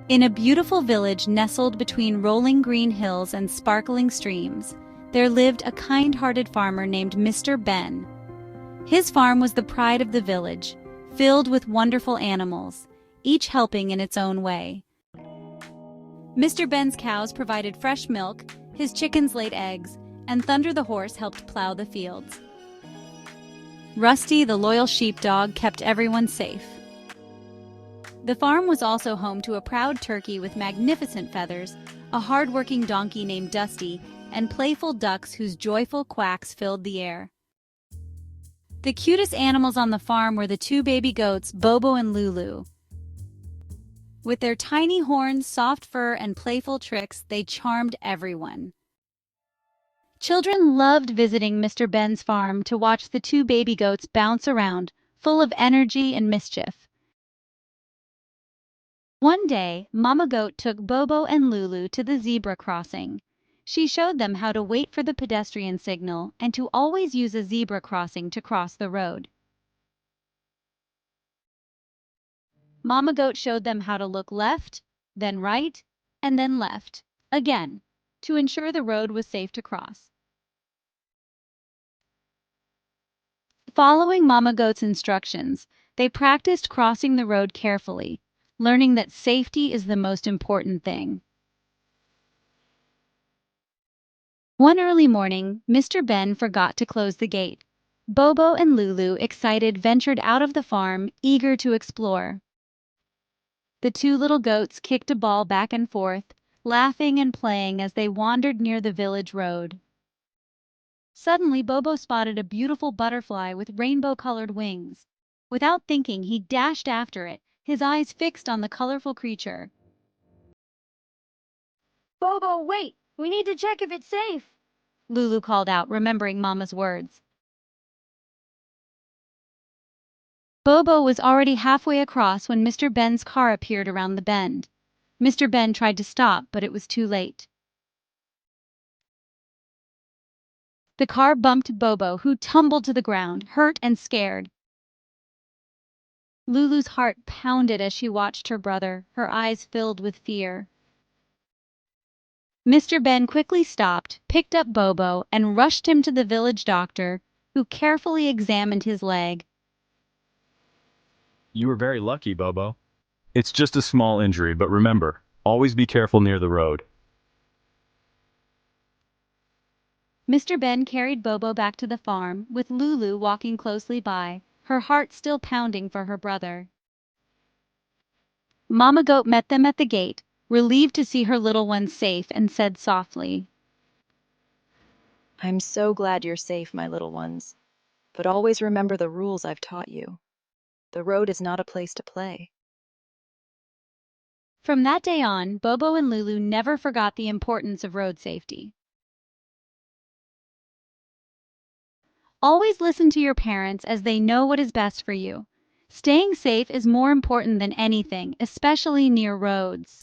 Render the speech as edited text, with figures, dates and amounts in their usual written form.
In a beautiful village nestled between rolling green hills and sparkling streams, there lived a kind-hearted farmer named Mr. Ben. His farm was the pride of the village, filled with wonderful animals, each helping in its own way. Mr. Ben's cows provided fresh milk, his chickens laid eggs, and Thunder the horse helped plow the fields. Rusty, the loyal sheepdog, kept everyone safe. The farm was also home to a proud turkey with magnificent feathers, a hard-working donkey named Dusty, and playful ducks whose joyful quacks filled the air. The cutest animals on the farm were the two baby goats, Bobo and Lulu. With their tiny horns, soft fur, and playful tricks, they charmed everyone. Children loved visiting Mr. Ben's farm to watch the two baby goats bounce around, full of energy and mischief. One day, Mama Goat took Bobo and Lulu to the zebra crossing. She showed them how to wait for the pedestrian signal and to always use a zebra crossing to cross the road. Mama Goat showed them how to look left, then right, and then left, again, to ensure the road was safe to cross. Following Mama Goat's instructions, they practiced crossing the road carefully, learning that safety is the most important thing. One early morning, Mr. Ben forgot to close the gate. Bobo and Lulu, excited, ventured out of the farm, eager to explore. The two little goats kicked a ball back and forth, laughing and playing as they wandered near the village road. Suddenly, Bobo spotted a beautiful butterfly with rainbow-colored wings. Without thinking, he dashed after it, his eyes fixed on the colorful creature. Bobo, wait! We need to check if it's safe. Lulu called out, remembering Mama's words. Bobo was already halfway across when Mr. Ben's car appeared around the bend. Mr. Ben tried to stop, but it was too late. The car bumped Bobo, who tumbled to the ground, hurt and scared. Lulu's heart pounded as she watched her brother, her eyes filled with fear. Mr. Ben quickly stopped, picked up Bobo, and rushed him to the village doctor, who carefully examined his leg. You were very lucky, Bobo. It's just a small injury, but remember, always be careful near the road. Mr. Ben carried Bobo back to the farm, with Lulu walking closely by, her heart still pounding for her brother. Mama Goat met them at the gate, relieved to see her little ones safe, and said softly, I'm so glad you're safe, my little ones. But always remember the rules I've taught you. The road is not a place to play. From that day on, Bobo and Lulu never forgot the importance of road safety. Always listen to your parents as they know what is best for you. Staying safe is more important than anything, especially near roads.